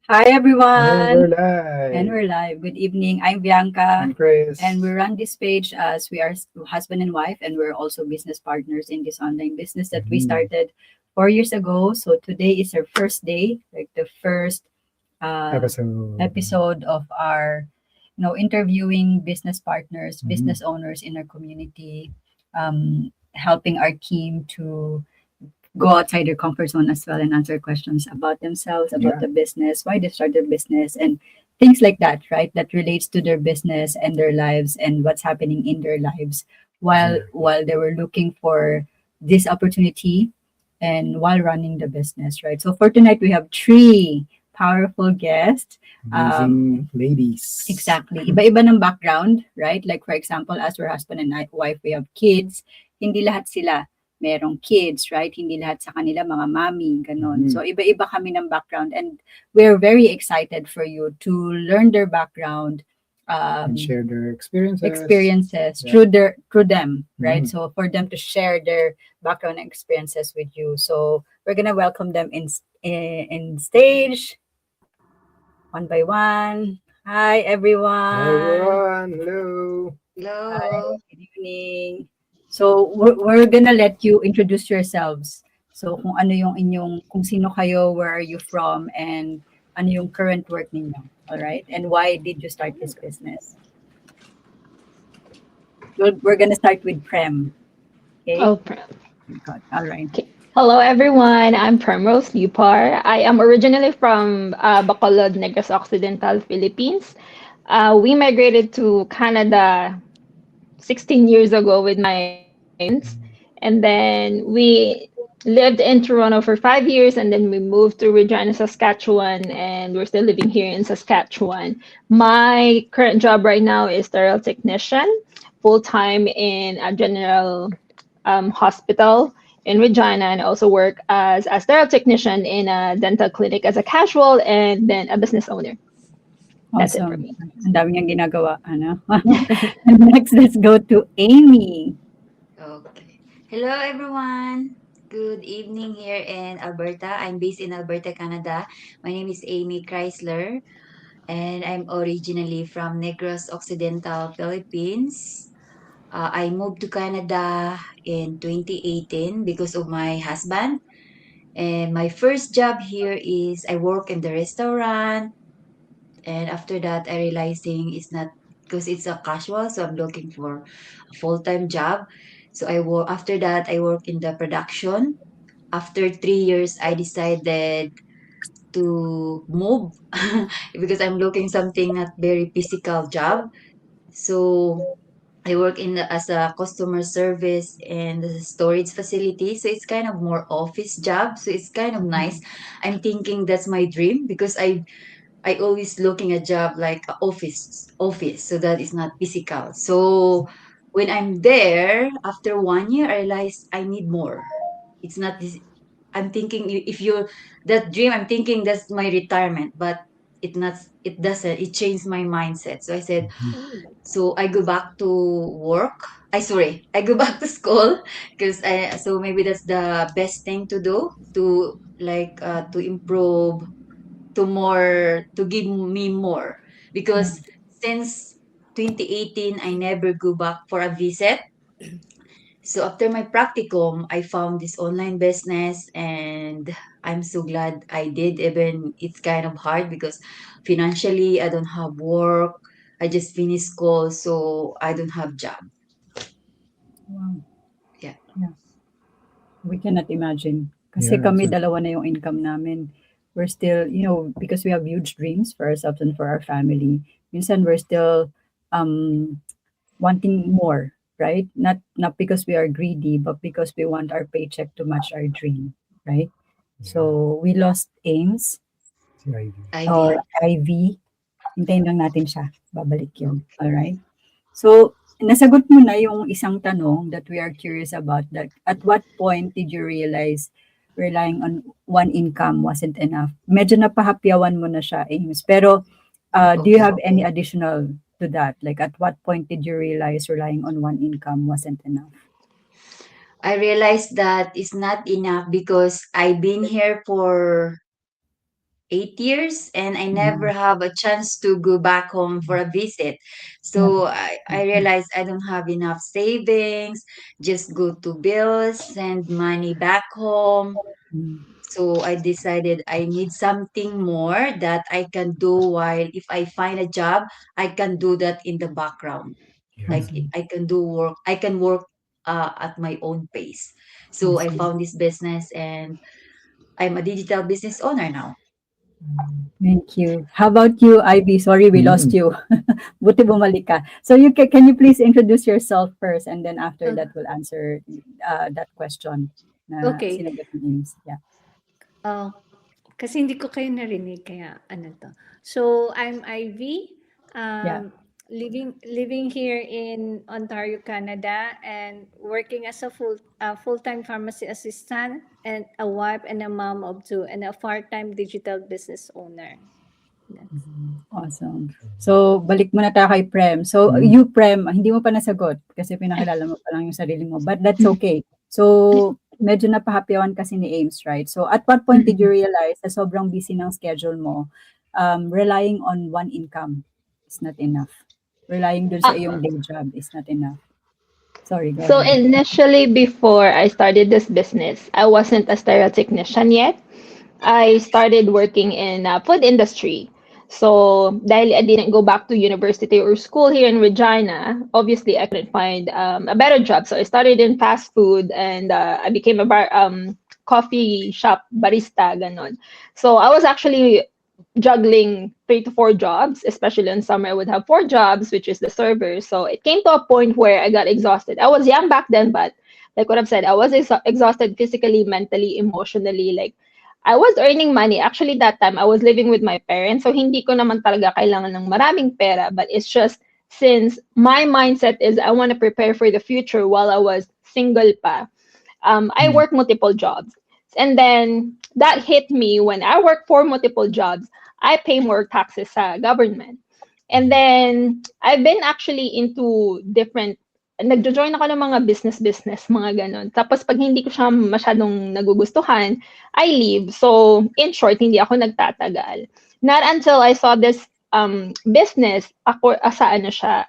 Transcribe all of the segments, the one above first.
Hi And we're everyone, and live. we're live. Good evening. I'm Bianca, I'm and we Chris. run this page as we are husband and wife, and we're also business partners in this online business that we Mhm. started 4 years ago. So today is our first day, like the first uh, Episode. episode of our, interviewing business partners, Mhm. business owners in our community, helping our team to go outside their comfort zone as well and answer questions about themselves, about Yeah. the business, why they started their business, and things like that, right? That relates to their business and their lives and what's happening in their lives while Exactly. while they were looking for this opportunity and while running the business, right? So for tonight, we have three powerful guests. Um, Amazing ladies. Exactly. Iba-iba ng background, right? Like for example, as we're husband and wife, we have kids. Hindi lahat sila merong kids, right? Hindi lahat sa kanila mga mommy, ganon. Mhm. So iba-iba kami ng background and we're very excited for you to learn their background, And um, share their experiences. experiences Yeah. through them, right? Mhm. So for them to share their background and experiences with you. So we're gonna welcome them in stage one by one. Hi, Hi everyone. everyone. Hello. Hi, Hello. good evening. So, we're gonna let you introduce yourselves. So, kung ano yung inyong, kung sino kayo, where are you from, and ano yung current work ninyo. All right? And why did you start this business? We're gonna start with Prem. Okay? Oh, God, all right. okay. Hello, everyone. I'm Primrose Lupar. I am originally from Bacolod, Negros Occidental, Philippines. We migrated to Canada 16 years ago with my parents, and then we lived in Toronto for 5 years, and then we moved to Regina, Saskatchewan, and we're still living here in Saskatchewan. My current job right now is sterile technician, full time in a general hospital in Regina, and I also work as a sterile technician in a dental clinic as a casual and then a business owner. That's it for Awesome. me. Ang dami niyang ginagawa, ano? And next, let's go to Amy. Okay. Hello, everyone. Good evening here in Alberta. I'm based in Alberta, Canada. My name is Amy Chrysler, and I'm originally from Negros Occidental, Philippines. I moved to Canada in 2018 because of my husband. And my first job here is I work in the restaurant. And after that, I realizing it's not because it's a casual, so I'm looking for a full-time job. So I work after that I work in the production. After 3 years, I decided to move because I'm looking something not very physical job. So I work as a customer service and the storage facility. So it's kind of more office job. So it's kind of nice. I'm thinking that's my dream because I always looking a job like a office, so that is not physical. So when I'm there after 1 year, I realized I need more. It's not this. I'm thinking if you that dream, I'm thinking that's my retirement, but it not. It doesn't. It changed my mindset. So I said, Mhm. so I go back to work. I go back to school because I. So maybe that's the best thing to do to improve to give me more Yeah. because since 2018 I never go back for a visit. So after my practicum I found this online business and I'm so glad I did, even it's kind of hard because financially I don't have work. I just finished school, so I don't have job. Wow. Yeah. Yeah. We cannot imagine. Kasi Yeah. kami So dalawa na yung income namin. We're still, because we have huge dreams for ourselves and for our family. Minsan we're still um wanting more, right? Not because we are greedy, but because we want our paycheck to match our dream, right? yeah. So we lost Ames Si Ivy. Ivy. or Ivy. Hintayin lang natin siya. Babalik yun. Okay. All right. So, nasagot mo na yung isang tanong that we are curious about, that at what point did you realize relying on one income wasn't enough? Medyo napahapyawan mo na siya, Ames. Pero, do you Okay. have any additional to that? Like, at what point did you realize relying on one income wasn't enough? I realized that it's not enough because I've been here for 8 years, and I never Mhm. have a chance to go back home for a visit. Yep. So I realized I don't have enough savings, just go to bills, send money back home. Mm. So I decided I need something more that I can do while if I find a job, I can do that in the background. Like Awesome. I can do work, I can work at my own pace. So I Awesome. found this business and I'm a digital business owner now. Thank you. How about you, Ivy? Sorry, we lost Mm. you. Buti bumalik ka. So can you please introduce yourself first, and then after Oh, that we'll answer that question na okay. sinagot ni Ames. Yeah. Oh, kasi hindi ko kayo narinig kaya ano 'to. So, I'm Ivy, Yeah. living here in Ontario, Canada, and working as a full-time pharmacy assistant and a wife and a mom of two and a part-time digital business owner. That's Awesome. So, balik muna tayo kay Prem. So, Mm. you, Prem, hindi mo pa nasagot kasi pinakilala mo pa lang yung sarili mo. But that's okay. So, medyo napahapyawan kasi ni Ames, right? So, at what point did you realize na sobrang busy ng schedule mo, relying on one income is not enough? Relying dun sa iyong day job is not enough. Sorry, go So ahead. initially, before I started this business, I wasn't a sterile technician yet. I started working in food industry. So dahil I didn't go back to university or school here in Regina, obviously I couldn't find a better job. So I started in fast food and I became a coffee shop barista, ganon. So I was actually juggling 3 to 4 jobs, especially in summer. I would have 4 jobs, which is the server. So it came to a point where I got exhausted. I was young back then, but like what I've said, I was exhausted physically, mentally, emotionally. Like I was earning money. Actually, that time I was living with my parents, so hindi ko naman talaga kailangan ng maraming pera. But it's just since my mindset is I want to prepare for the future while I was single pa. I Mm. worked multiple jobs. And then that hit me when I work for multiple jobs, I pay more taxes sa government. And then I've been actually into different nagjo-join ako ng mga business, mga ganon. Tapos pag hindi ko siya masyadong nagugustuhan, I leave. So, in short, hindi ako nagtatagal. Not until I saw this business, ako, sa ano siya,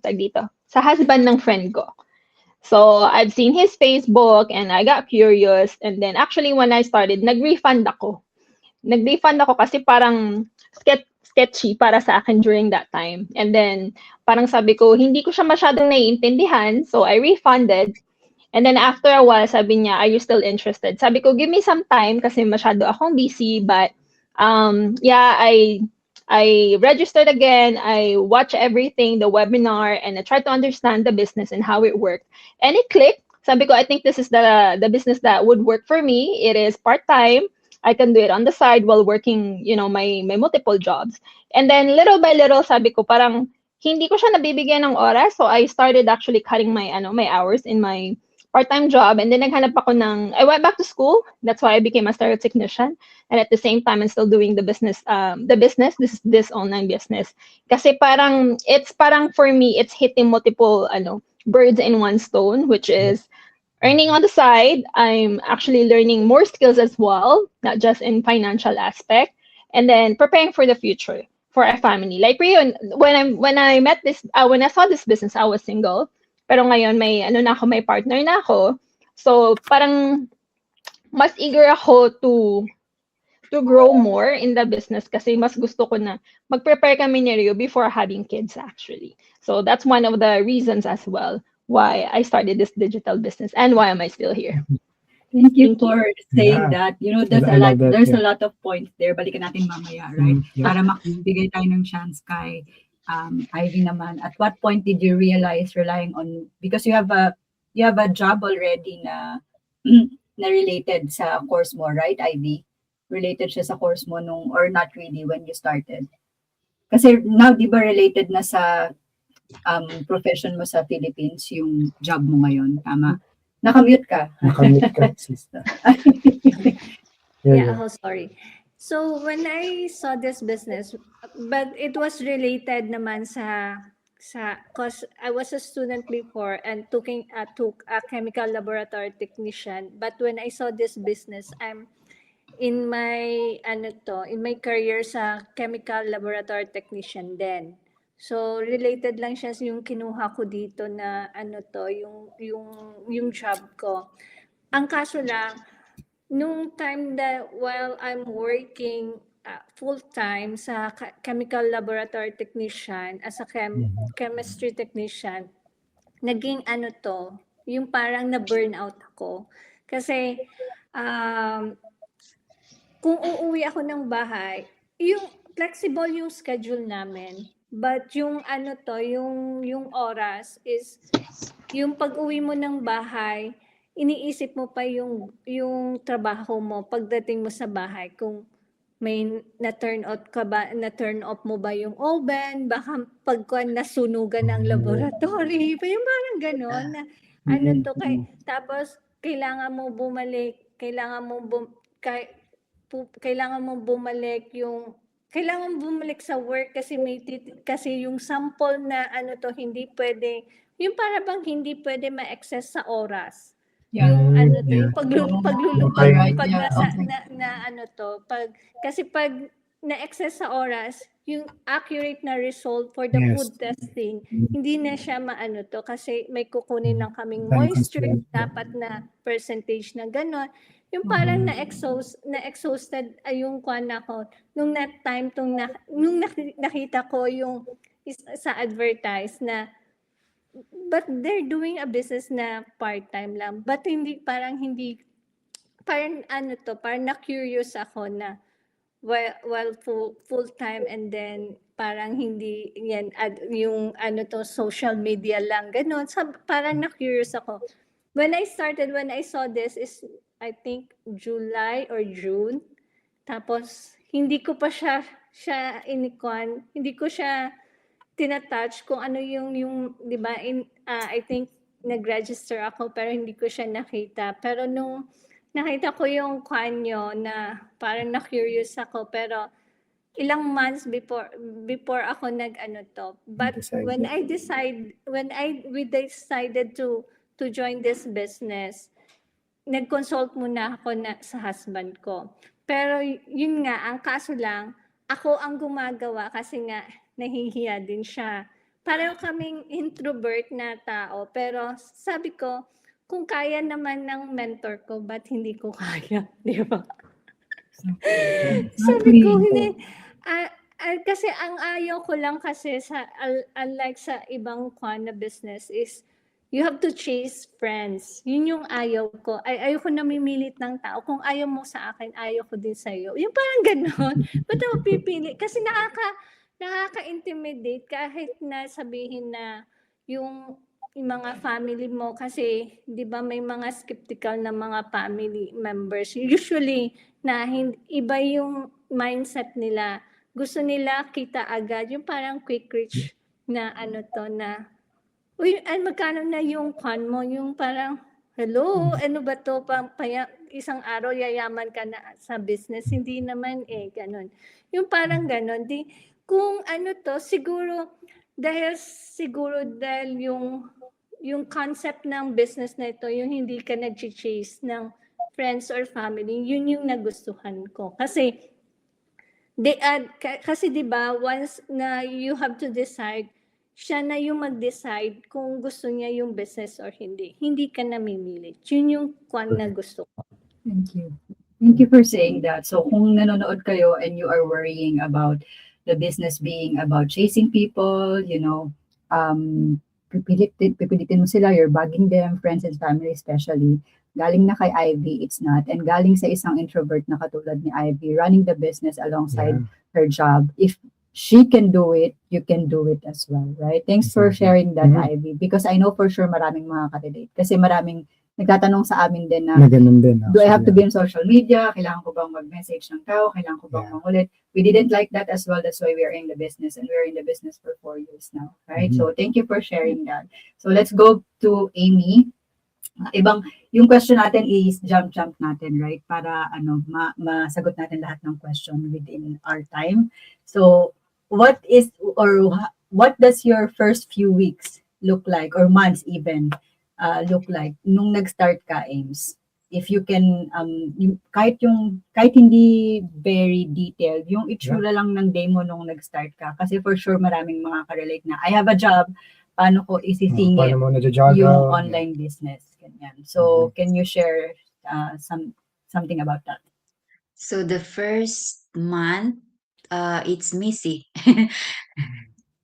tag dito, sa husband ng friend ko. So I've seen his Facebook and I got curious. And then actually when I started, nag-refund ako. Nag-refund ako kasi parang sketchy para sa akin during that time. And then parang sabi ko, hindi ko siya masyadong naiintindihan. So I refunded. And then after a while, sabi niya, are you still interested? Sabi ko, give me some time kasi masyado akong busy. But yeah, I registered again. I watched everything, the webinar, and I tried to understand the business and how it worked. And it clicked. Sabi ko, I think this is the business that would work for me. It is part-time. I can do it on the side while working, my multiple jobs. And then little by little, sabi ko, parang hindi ko siya nabibigyan ng oras. So I started actually cutting my hours in my part-time job. And then naghanap ako I went back to school. That's why I became a stereo technician. And at the same time, I'm still doing the business, this online business. Kasi it's parang for me, it's hitting multiple, birds in one stone, which Yeah. is earning on the side. I'm actually learning more skills as well, not just in financial aspect, and then preparing for the future for a family. Like for you, when I met this, when I saw this business, I was single. Pero ngayon may partner na ako. So parang mas eager ako to grow more in the business kasi mas gusto ko na mag-prepare kami ni Rio before having kids actually. So that's one of the reasons as well why I started this digital business and why am I still here. Thank you Thank you. for saying Yeah. that. You know, I love that, there's a yeah. lot of points there. Balikan natin mamaya, right? Yeah. Para makibigay tayo ng chance kay Ivy naman. At what point did you realize relying on, because you have a job already na na related sa course mo, right, Ivy? Related siya sa course mo or not really when you started? Kasi now, di ba related na sa profession mo sa Philippines yung job mo ngayon, tama? Nakamute ka. Nakamute ka, sister. Yeah, oh, sorry. So when I saw this business, but it was related naman cause I was a student before and took a chemical laboratory technician. But when I saw this business, in my in my career sa chemical laboratory technician din. So related lang siya sa yung kinuha ko dito na yung job ko. Ang kaso lang nung time that while I'm working full-time sa chemical laboratory technician as a chemistry technician, naging yung parang na-burnout ako. Kasi kung uuwi ako ng bahay, yung flexible yung schedule namin. But yung yung oras is yung pag-uwi mo ng bahay, iniisip mo pa yung trabaho mo pagdating mo sa bahay kung may na-turn off mo ba yung oven, baka pagkuan nasunugan ng laboratory, yung parang gano'n na tapos kailangan mo bumalik sa work kasi kasi yung sample na hindi pwede, yung para bang hindi pwede ma-access sa oras. Yeah. Yung Yeah. yung paglulupag Alright, pag yeah, nasa okay. kasi pag na-access sa oras, yung accurate na result for the Yes. food testing, hindi na siya kasi may kukunin lang kaming Time moisture, constraint. dapat na percentage na gano'n. Yung parang na-exhausted yung kwan ako nung nung nakita ko yung sa advertise na but they're doing a business na part-time lang. But parang parang na-curious ako na while full-time and then parang hindi yan yung social media lang ganun. Parang na-curious ako. When I saw this is I think July or June. Tapos hindi ko pa siya hindi ko siya tinatouch kung ano yung 'di ba I think nag-register ako pero hindi ko siya nakita. Pero nung nakita ko yung kanyo na parang na-curious ako pero ilang months before ako but when we decided to join this business, nag-consult muna ako sa husband ko. Pero yun nga, ang kaso lang, ako ang gumagawa kasi nga nahihiya din siya. Pareho kaming introvert na tao, pero sabi ko, kung kaya naman ng mentor ko, ba't hindi ko kaya? Di ba? Sabi ko, hindi. Kasi ang ayaw ko lang kasi unlike sa ibang na business is you have to chase friends. Yun yung ayaw ko. Ayaw ko namimilit ng tao. Kung ayaw mo sa akin, ayaw ko din sa'yo. Yung parang ganon. Ba't ako pipili? Kasi nakaka-intimidate kahit na sabihin na yung mga family mo kasi 'di ba may mga skeptical na mga family members usually na iba yung mindset nila, gusto nila kita agad yung parang quick rich na na uy magkano na yung kan mo, yung parang hello ano ba to isang araw yayaman ka na sa business, hindi naman ganon, yung parang ganon kung siguro dahil yung concept ng business na ito, yung hindi ka nag-chase ng friends or family, yun yung nagustuhan ko. Kasi, kasi di ba once na you have to decide, siya na yung mag-decide kung gusto niya yung business or hindi. Hindi ka namimilit. Yun yung na gusto ko. Thank you. Thank you for saying that. So kung nanonood kayo and you are worrying about the business being about chasing people, pipilitin mo sila, you're bugging them, friends and family especially. Galing na kay Ivy, it's not. And galing sa isang introvert na katulad ni Ivy, running the business alongside her job. If she can do it, you can do it as well, right? Thanks for sharing that, Ivy. Because I know for sure maraming makaka-relate. Kasi maraming nagtatanong sa amin din na, ganun din, do I have to be on social media? Kailangan ko bang mag-message ng tao? Kailangan ko bang mangulit? We didn't like that as well. That's why we are in the business, and we're in the business for 4 years now, right? So thank you for sharing that. So let's go to Amy. Yung question natin is jump natin, right? Para masagot natin lahat ng question within our time. So what does your first few weeks look like, or months even, look like nung nag-start ka, Ames, if you can, kahit hindi very detailed, yung itsura lang ng demo nung nag-start ka. Kasi for sure, maraming makaka-relate na, I have a job, paano ko isisingit Paano mo na-juggle? yung online business. Ganyan. So, can you share something about that? So the first month, it's messy.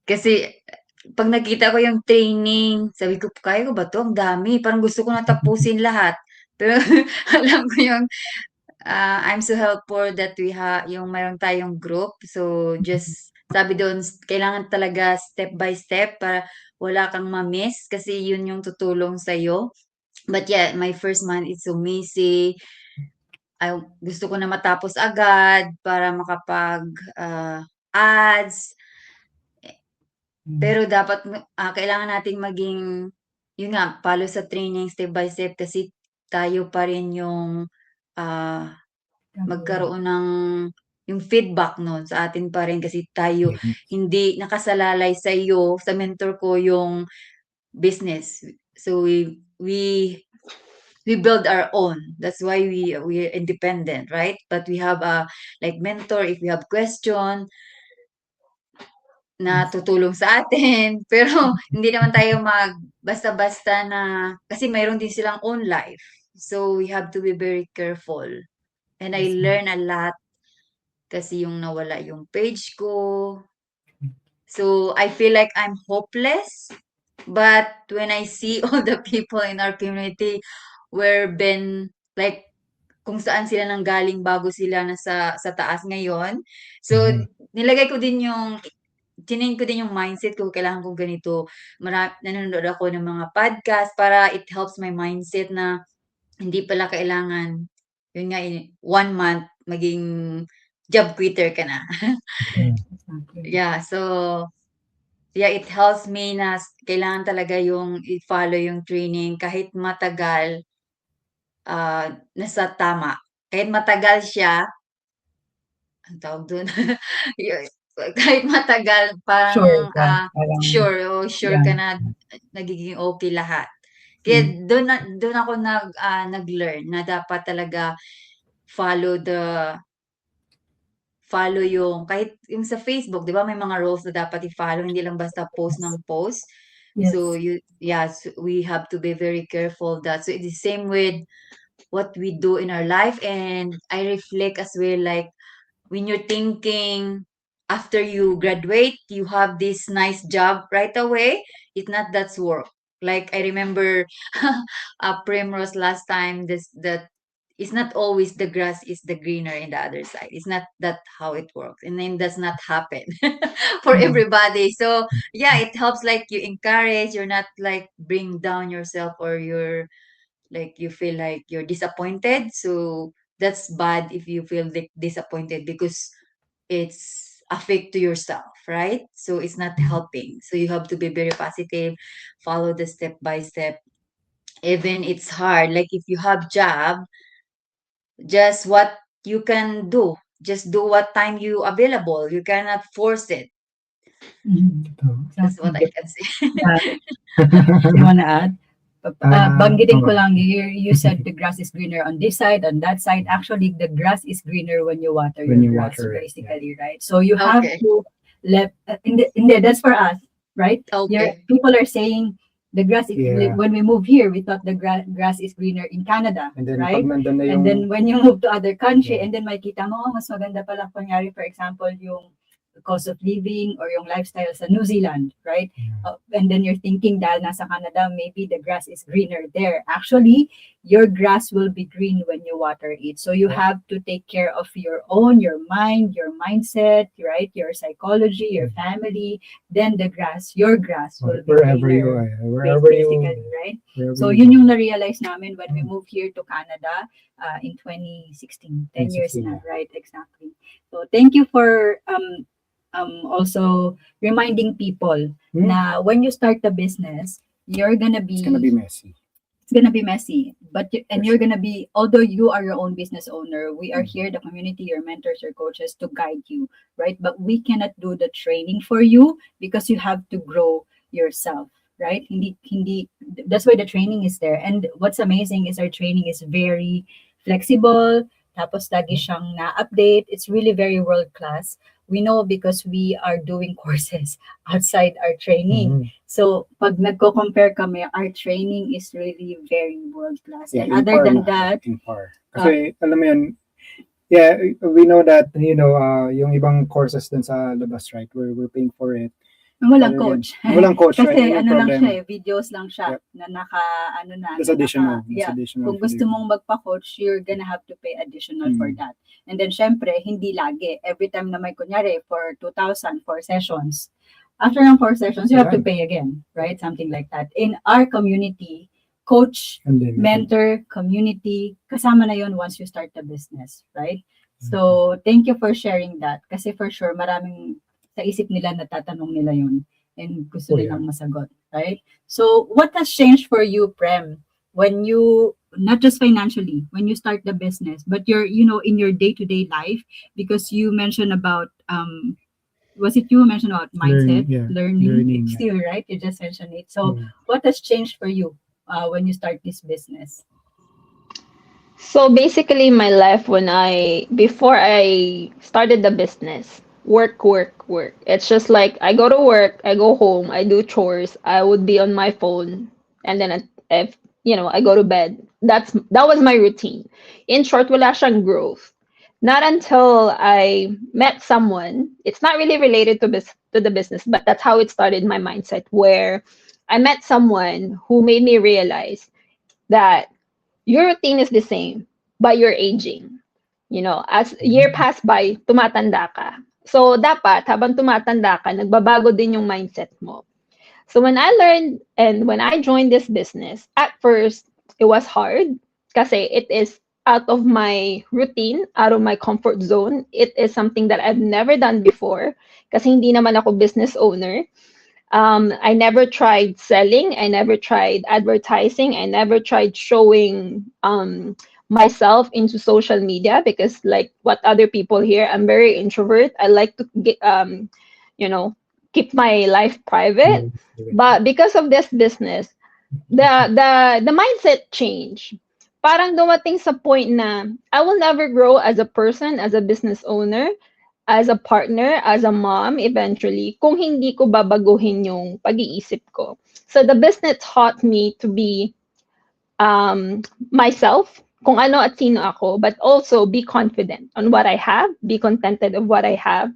Kasi pag nakita ko yung training, sabi ko, kaya ko ba to? Ang dami. Parang gusto ko na tapusin lahat. Pero alam ko yung, I'm so helpful that yung mayroon tayong group. So just, sabi doon, kailangan talaga step by step para wala kang ma-miss kasi yun yung tutulong sa'yo. But yeah, my first month is so messy. Gusto ko na matapos agad para makapag ads. Pero dapat kailangan nating maging, yun nga, follow sa training step by step kasi tayo pa rin yung magkaroon ng yung feedback nun sa atin pa rin kasi tayo hindi nakasalalay sa iyo, sa mentor ko yung business. So we build our own. That's why we're independent, right? But we have a like mentor if we have question na tutulong sa atin. Pero hindi naman tayo basta-basta na kasi mayroon din silang own life. So we have to be very careful. And I learn a lot kasi yung nawala yung page ko. So I feel like I'm hopeless. But when I see all the people in our community like kung saan sila nanggaling bago sila sa taas ngayon. So nilagay ko din tinayin ko din yung mindset ko, kailangan ko ganito. Nanonood ako ng mga podcast para it helps my mindset na hindi pala kailangan, yun nga, 1 month, maging job quitter ka na. Yeah, so, yeah, it helps me na kailangan talaga yung i-follow yung training kahit matagal, nasa tama. Kahit matagal siya, ang tawag doon, kahit matagal, Sure parang ka. sure ka na nagiging okay lahat. Kaya doon ako nag-learn na dapat talaga follow yung kahit yung sa Facebook, 'di ba, may mga rules na dapat i-follow, hindi lang basta post ng post. Yes. So we have to be very careful that. So it's the same with what we do in our life, and I reflect as well, like when you're thinking after you graduate, you have this nice job right away. It's not that's work. Like I remember Primrose last time that it's not always the grass is the greener in the other side. It's not that how it works. And then does not happen for everybody. So yeah, it helps like you encourage, you're not like bring down yourself or you feel like you're disappointed. So that's bad if you feel disappointed because it's affect to yourself, right? So it's not helping. So you have to be very positive, follow the step by step. Even it's hard, like if you have job, just what you can do. Just do what time you available. You cannot force it. That's what I can say. Do you want to add? Banggitin ko Oo. lang, you said the grass is greener on this side, on that side. Actually, the grass is greener when you water When your you grass, water it, basically, right? So you have Okay. to hindi, that's for us, right? Okay. People are saying the grass is, Yeah. when we move here, we thought the grass is greener in Canada, And then right? pag nandun na yung And then when you move to other country, Yeah. and then makita mo, mas maganda pala kunyari, for example, yung cost of living or yung lifestyle sa New Zealand, right? And then you're thinking dahil nasa Canada, maybe the grass is greener there. Actually, your grass will be green when you water it. So you have to take care of your mind, your mindset, right? Your psychology, your family. Then your grass will be wherever you greener. are, wherever you Basically, right? wherever So you yun go. yung na-realize namin when we moved here to Canada in 2016. 10 years 2016, na, right? Exactly. So thank you for also reminding people na when you start the business, you're gonna It's gonna be messy. but you're gonna be, although you are your own business owner, we are here, the community, your mentors, your coaches, to guide you, right? But we cannot do the training for you because you have to grow yourself, right? Hindi, that's why the training is there. And what's amazing is our training is very flexible. Tapos lagi siyang na-update. It's really very world class. We know because we are doing courses outside our training. So pag nagko-compare kami, our training is really very world class. Yeah, And other in than par na. that, In par. Kasi, alam mo yun, yeah, we know that, yung ibang courses dun sa labas, right? We're paying for it. walang Ano yun? coach. Walang coach, right? Kasi Yun yung ano lang problema. siya videos lang siya Yep. na naka, ano na. That's na additional. naka- yeah. That's additional. Kung gusto mong magpa-coach, you're gonna have to pay additional for that. And then, syempre, hindi lagi. Every time na may kunyari, for 2,000, 4 sessions. After ng 4 sessions, you have to Yeah. pay again, right? Something like that. In our community, coach, And then, mentor, community, kasama na yon once you start the business, right? So, thank you for sharing that. Kasi for sure, maraming sa isip nila, natatanong nila yun. And gusto Oh, yeah. nilang masagot, right? So, what has changed for you, Prem, when you, not just financially, when you start the business, but you're, in your day-to-day life, because you mentioned about, was it you who mentioned about mindset, learning. yeah. Still, right? You just mentioned it. So, Mm. what has changed for you when you start this business? So basically, my life before I started the business, work, work, work. It's just like I go to work, I go home, I do chores, I would be on my phone, and then if I go to bed. That was my routine. In short, wala siyang growth. Not until I met someone. It's not really related to the business, but that's how it started my mindset. Where I met someone who made me realize that your routine is the same, but you're aging. As year pass by, tumatanda ka. So, dapat, habang tumatanda ka, nagbabago din yung mindset mo. So, when I learned and when I joined this business, at first, it was hard kasi it is out of my routine, out of my comfort zone. It is something that I've never done before kasi hindi naman ako business owner. I never tried selling. I never tried advertising. I never tried showing myself into social media because, like what other people here, I'm very introvert. I like to get, keep my life private. But because of this business, the mindset change. Parang dumating sa point na I will never grow as a person, as a business owner, as a partner, as a mom, eventually, kung hindi ko babaguhin yung pag-iisip ko. So the business taught me to be myself, kung ano at sino ako, but also be confident on what I have, be contented of what I have,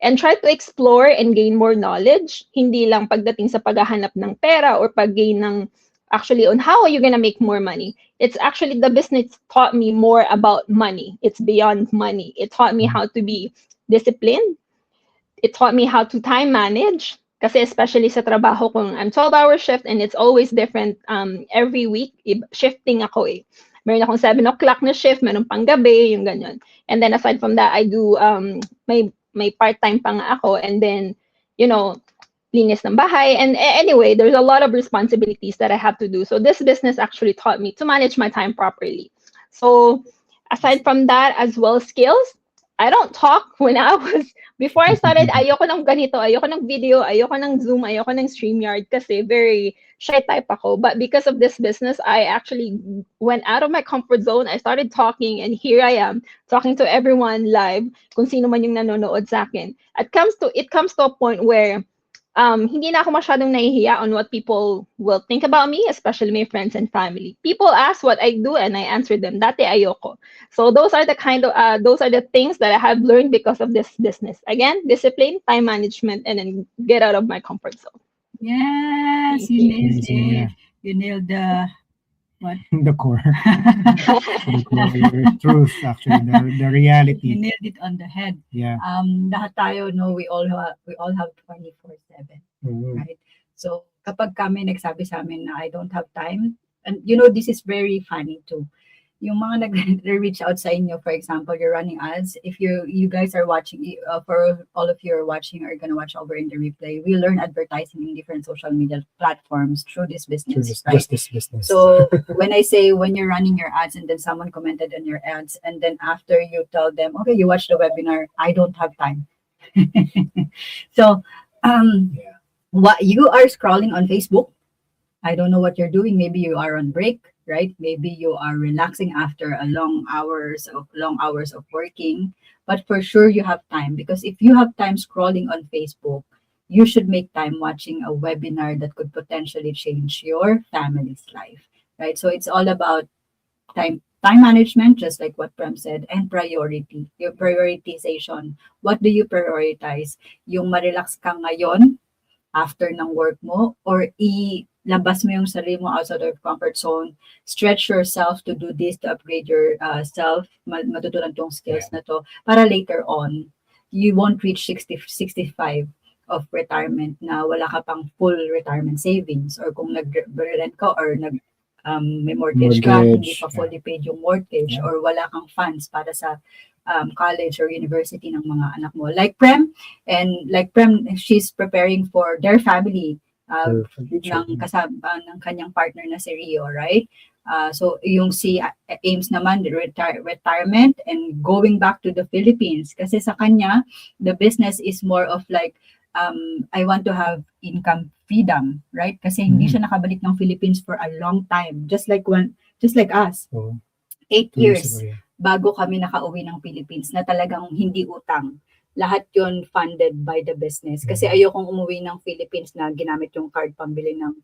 and try to explore and gain more knowledge, hindi lang pagdating sa paghahanap ng pera or pag-gain ng actually on how are you gonna make more money. It's actually the business taught me more about money. It's beyond money. It taught me how to be disciplined. It taught me how to time manage. Kasi especially sa trabaho kung I'm 12-hour shift and it's always different every week. Shifting ako eh. Meron akong 7 o'clock na shift, meron pang gabi, yung ganyan. And then aside from that, I do, may part-time pa nga ako. And then, linis ng bahay. And anyway, there's a lot of responsibilities that I have to do. So this business actually taught me to manage my time properly. So aside from that, as well as skills, I don't talk before I started, ayoko ng ganito, ayoko ng video, ayoko ng Zoom, ayoko ng StreamYard kasi very shy type ako. But because of this business, I actually went out of my comfort zone. I started talking and here I am talking to everyone live kung sino man yung nanonood sa akin. It comes to a point where hindi na ako masyadong nahihiya on what people will think about me, especially my friends and family. People ask what I do and I answer them. Dati ayoko. So those are the things that I have learned because of this business. Again, discipline, time management, and then get out of my comfort zone. Yes, Thank you you. nailed Amazing, it. yeah. You nailed the what? The core. The core. The truth, actually. The You reality. nailed it on the head. Yeah. Lahat tayo know we all have 24/7, Mhm. right? So kapag kami nagsabi sa amin na I don't have time, and this is very funny too. Yung mga nag-reach out sa inyo, for example, you're running ads. If you guys are watching, for all of you are watching or gonna watch over in the replay, we learn advertising in different social media platforms through this business, right? Just this business. So when I say when you're running your ads and then someone commented on your ads and then after you tell them, okay, you watched the webinar, I don't have time. So Yeah. what you are scrolling on Facebook I don't know what you're doing. Maybe you are on break, right? Maybe you are relaxing after a long hours of working. But for sure you have time, because if you have time scrolling on Facebook, you should make time watching a webinar that could potentially change your family's life, right? So it's all about time management, just like what Prem said, and priority. Your prioritization. What do you prioritize? Yung ma-relax ka ngayon after ng work mo, or ilabas mo yung sarili mo outside of comfort zone, stretch yourself to do this, to upgrade your self, matutunan tong skills na to, para later on, you won't reach 60, 65 of retirement na wala ka pang full retirement savings, or kung nag-rent ka or may mortgage ka, hindi Mortgage, pa fully paid yung mortgage, Yeah. or wala kang funds para sa college or university ng mga anak mo. Like Prem, she's preparing for their family For future. ng kanyang partner na si Rio, right? So yung si Ames naman, retirement and going back to the Philippines. Kasi sa kanya, the business is more of like, I want to have income freedom, right? Kasi hindi siya nakabalik ng Philippines for a long time. Just like us, So, 8 2 years years ago, yeah. bago kami nakauwi ng Philippines, na talagang hindi utang. Lahat yon funded by the business. Kasi ayokong umuwi ng Philippines na ginamit yung card pambili ng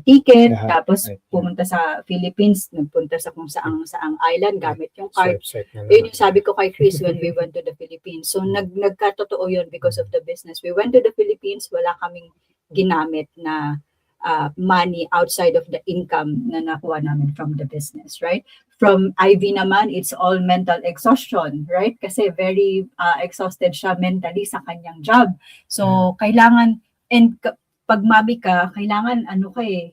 ticket, Lahat, tapos right, yeah. pumunta sa Philippines, nagpunta sa kung saang island, gamit yung card. Swipe na Yun lang. yung sabi ko kay Chris when we went to the Philippines. So nagkatotoo yun because of the business. We went to the Philippines, wala kaming ginamit na money outside of the income na nakuha namin from the business, right? From Ivy naman, it's all mental exhaustion, right? Kasi very exhausted siya mentally sa kanyang job. So, kailangan, and pag mabi ka, kailangan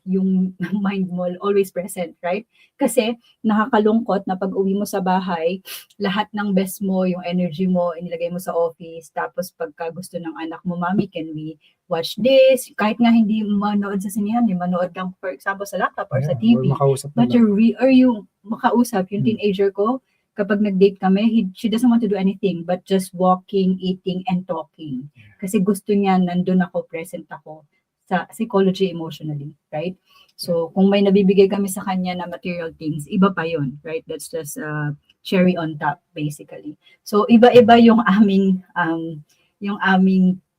yung mind mo always present, right? Kasi nakakalungkot na pag uwi mo sa bahay, lahat ng best mo, yung energy mo, inilagay mo sa office, tapos pagka gusto ng anak mo, Mami, can we watch this? Kahit nga hindi manood sa sinihan, manood lang, for example, sa laptop or sa Yeah, or TV. makausap na But lang. yung makausap, yung teenager ko, kapag nag-date kami, she doesn't want to do anything but just walking, eating, and talking. Kasi gusto niya, nandun ako, present ako sa psychology, emotionally, right? So, kung may nabibigay kami sa kanya na material things, iba pa yun, right? That's just cherry on top, basically. So, iba-iba yung aming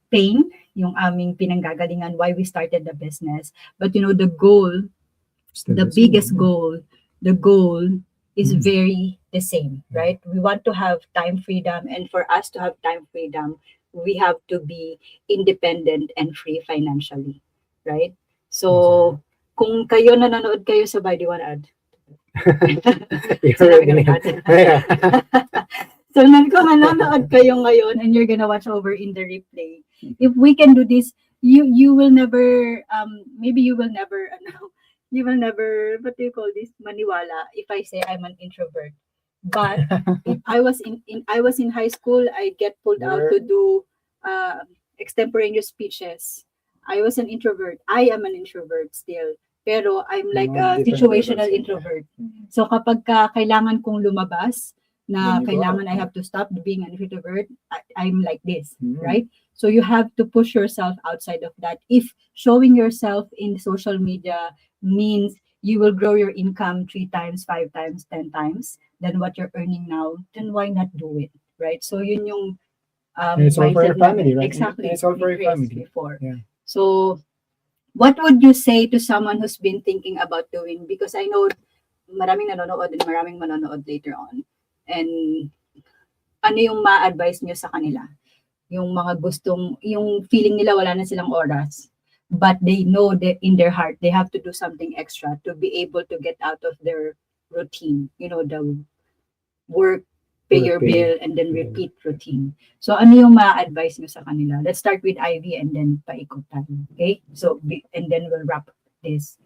pain, yung aming pinanggagalingan, why we started the business. But, the goal, Still the the same, biggest yeah. goal is Mm. very the same, right? We want to have time freedom, and for us to have time freedom, we have to be independent and free financially, right? So, kung kayo nanonood kayo sa do you wanna add? You're Sinabi ko already- na Yeah. So, kung nanonood kayo ngayon and you're gonna watch over in the replay, if we can do this, you will never, maybe you will never, what do you call this, maniwala if I say I'm an introvert. But if I was in high school, I get pulled out to do extemporaneous speeches. I was an introvert. I am an introvert still. Pero I'm like a Different situational levels. introvert. So kapag kailangan kong lumabas, na Then you go kailangan out. I have to stop being an introvert, I'm like this, Mm. right? So you have to push yourself outside of that. If showing yourself in social media means you will grow your income 3 times, 5 times, 10 times than what you're earning now, then why not do it, right? So yun yung And it's all for mindset your family, namin. right? Exactly. And it's all for ni your Chris family. before. Yeah. So what would you say to someone who's been thinking about doing, because I know maraming nanonood and maraming manonood later on, and ano yung ma-advise nyo sa kanila? Yung mga yung feeling nila wala na silang oras, but they know that in their heart, they have to do something extra to be able to get out of their routine, the work, pay your bill, and then repeat routine. So ano yung ma-advise nyo sa kanila? Let's start with Ivy and then paikot tayo. Okay? So, and then we'll wrap this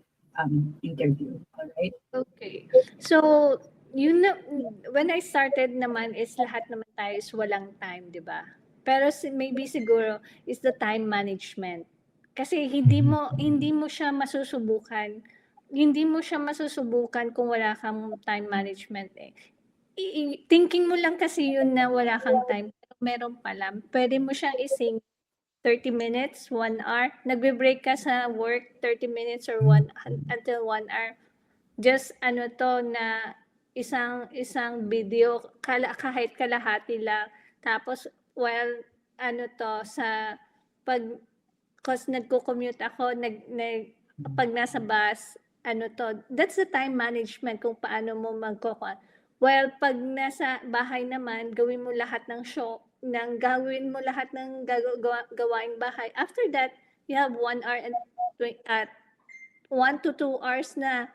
interview. All right? Okay. So, when I started naman is lahat naman tayo is walang time, di ba? Pero maybe siguro is the time management. Kasi hindi mo siya masusubukan. Hindi mo siya masusubukan kung wala kang time management eh. Thinking mo lang kasi yun na wala kang time, pero meron pala. Pwede mo siyang ising 30 minutes, 1 hour. Nagbe-break ka sa work 30 minutes or until 1 hour. Just ano to na isang video kahit kalahati lang. Tapos ano to sa pag cause nagko-commute ako pag nasa bus ano to, that's the time management kung paano mo Well, pag nasa bahay naman, gawin mo lahat ng gawaing bahay. After that, you have 1 hour and 1 to 2 hours na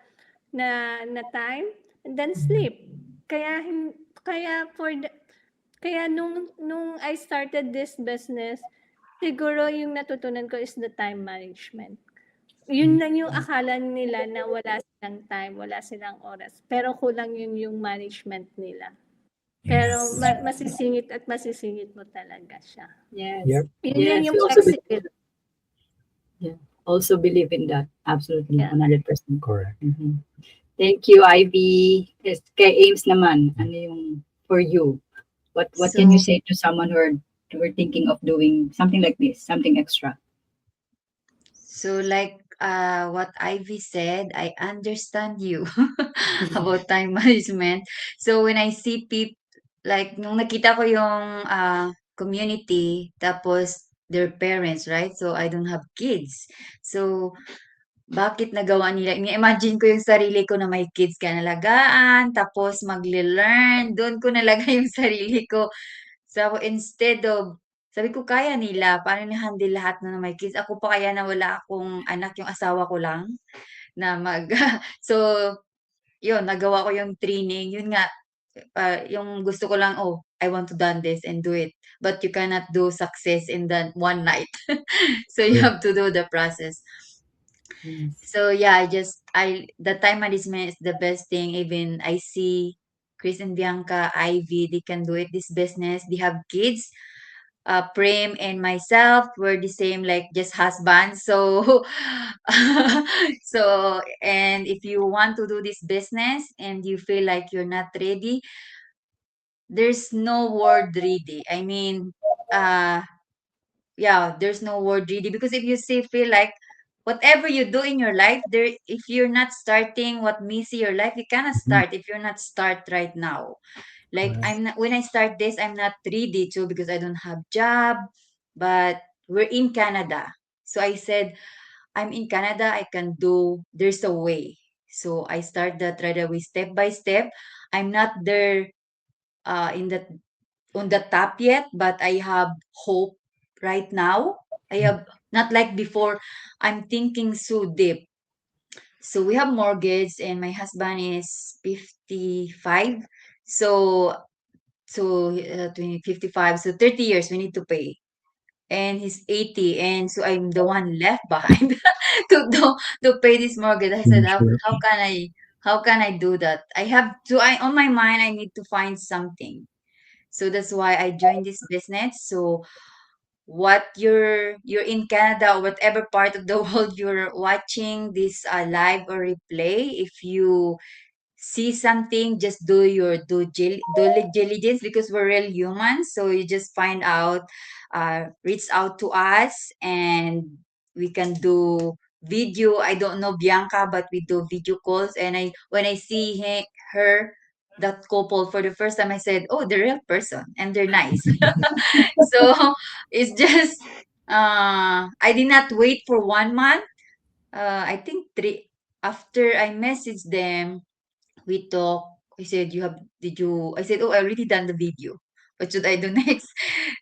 time, and then sleep. Kaya nung I started this business, siguro yung natutunan ko is the time management. Yun lang yung akala nila na wala silang time, wala silang oras. Pero kulang yung management nila. Pero masisingit at masisingit mo talaga siya. Yes. Yep. Yun Yes, lang yung we also believe, flexibility. also believe in that. Absolutely, Yeah. 100%. Correct. Mhm. Thank you, Ivy. Yes, kay Ames naman, ano yung for you? What can you say to someone who are thinking of doing something like this, something extra? So like what Ivy said, I understand you about time management. So when I see people, like nung nakita ko yung community, tapos their parents, right? So I don't have kids. So bakit nagawa nila? Imagine ko yung sarili ko na may kids ka nalagaan, tapos magle-learn, doon ko nalagay yung sarili ko. So instead of, sabi ko kaya nila, paano ni-handle lahat na may kids? Ako pa kaya na wala akong anak, yung asawa ko lang na so yun, nagawa ko yung training. Yun nga, yung gusto ko lang, oh, I want to done this and do it. But you cannot do success in that one night. So you Yeah. have to do the process. Yes. So yeah, the time management is the best thing. Even I see Chris and Bianca, Ivy, they can do it, this business. They have kids. Prem and myself were the same, like just husbands. So, so, and if you want to do this business and you feel like you're not ready, there's no word ready. I mean, yeah, there's no word ready, because if you feel like whatever you do in your life, there, if you're not starting what makes your life, you cannot start if you're not start right now. Like Correct. I'm not, when I start this, I'm not ready to, because I don't have job, but we're in Canada. So I said, I'm in Canada, I can do, there's a way. So I start that right away, step by step. I'm not there in the on the top yet, but I have hope right now. I have, not like before, I'm thinking so deep. So we have mortgage and my husband is 55. So 55, so 30 years we need to pay, and he's 80, and so I'm the one left behind to pay this mortgage. I said, Sure. how can I do that? I have to, I on my mind, I need to find something. So that's why I joined this business. So what you're in Canada or whatever part of the world you're watching this live or replay, if you see something, just do your due diligence, because we're real humans. So you just find out, reach out to us, and we can do video. I don't know Bianca, but we do video calls. And when I see her, that couple for the first time, I said, oh, they're real person and they're nice. So it's just, I did not wait for 1 month. I think three, after I messaged them, we talk. He said, I said, oh, I already done the video. What should I do next?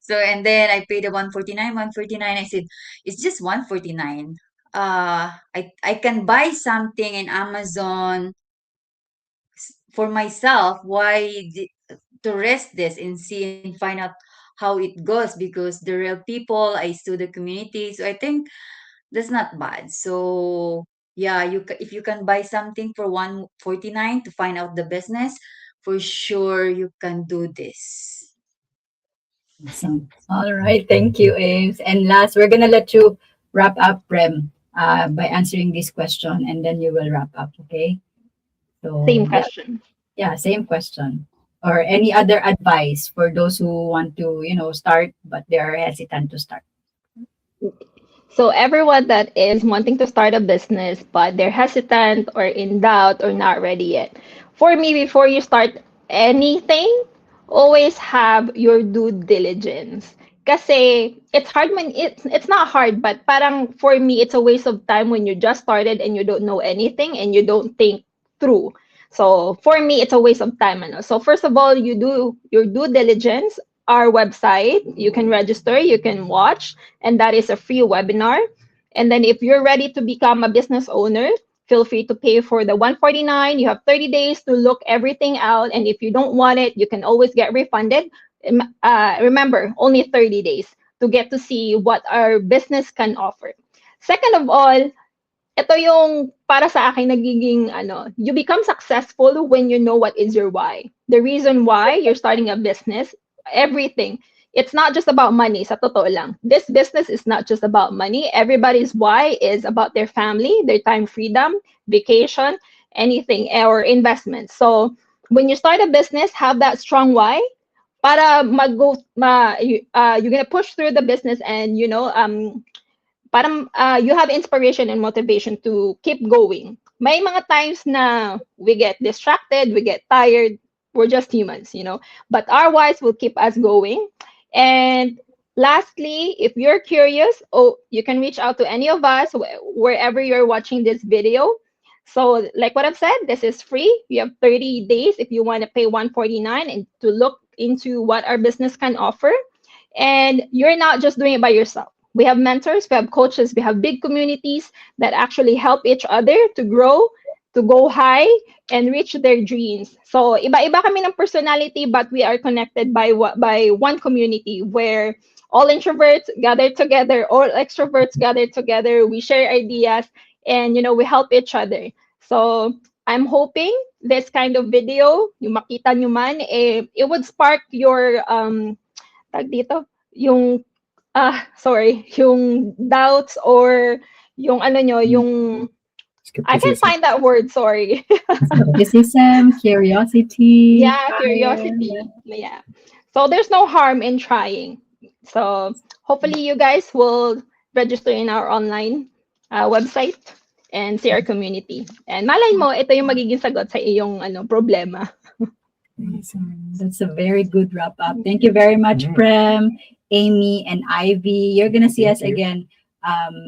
So, and then I paid the 149. I said, it's just 149. I can buy something in Amazon for myself. To rest this and see and find out how it goes, because the real people, I saw the community. So I think that's not bad. So yeah, if you can buy something for 149 to find out the business, for sure you can do this. Awesome. All right. Thank you, Ames. And last, we're gonna let you wrap up, Prem, by answering this question, and then you will wrap up. Okay. So Same question. yeah, same question. Or any other advice for those who want to, start but they are hesitant to start. So everyone that is wanting to start a business, but they're hesitant or in doubt or not ready yet. For me, before you start anything, always have your due diligence. Kasi it's hard when it's not hard, but parang for me, it's a waste of time when you just started and you don't know anything and you don't think through. So for me, it's a waste of time. Ano? So first of all, you do your due diligence. Our website, you can register, you can watch, and that is a free webinar. And then if you're ready to become a business owner, feel free to pay for the 149. You have 30 days to look everything out, and if you don't want it, you can always get refunded. Remember, only 30 days to get to see what our business can offer. Second of all, ito yung para sa akin nagiging you become successful when you know what is your why. The reason why you're starting a business, everything. It's not just about money, sa totoo lang. This business is not just about money. Everybody's why is about their family, their time freedom, vacation, anything, or investment. So when you start a business, have that strong why para you're gonna push through the business and parang you have inspiration and motivation to keep going. May mga times na we get distracted, we get tired, we're just humans, but our whys will keep us going. And lastly, if you're curious, you can reach out to any of us wherever you're watching this video. So like what I've said, this is free. You have 30 days if you want to pay 149 and to look into what our business can offer. And you're not just doing it by yourself. We have mentors, we have coaches, we have big communities that actually help each other to grow, to go high, and reach their dreams. So iba-iba kami ng personality, but we are connected by one community where all introverts gather together, all extroverts gather together. We share ideas, and we help each other. So I'm hoping this kind of video, yung makita nyo man, it would spark your tag dito, yung yung doubts or yung nyo, yung I can't Skepticism. find that word, sorry. Skepticism, curiosity. Yeah, curiosity. Yeah. So there's no harm in trying. So hopefully you guys will register in our online website and see our community. And malay mo, ito yung magiging sagot sa iyong problema. That's a very good wrap up. Thank you very much, Prem, Amy, and Ivy. You're gonna see us again,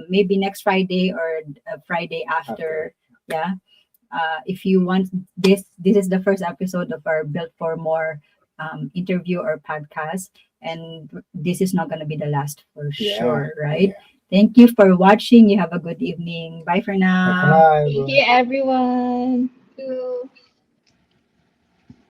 maybe next Friday or Friday after. Yeah. If you want this is the first episode of our Built for More interview or podcast, and this is not gonna be the last for sure, right? Thank you for watching. You have a good evening. Bye for now. Bye. Thank you, everyone. To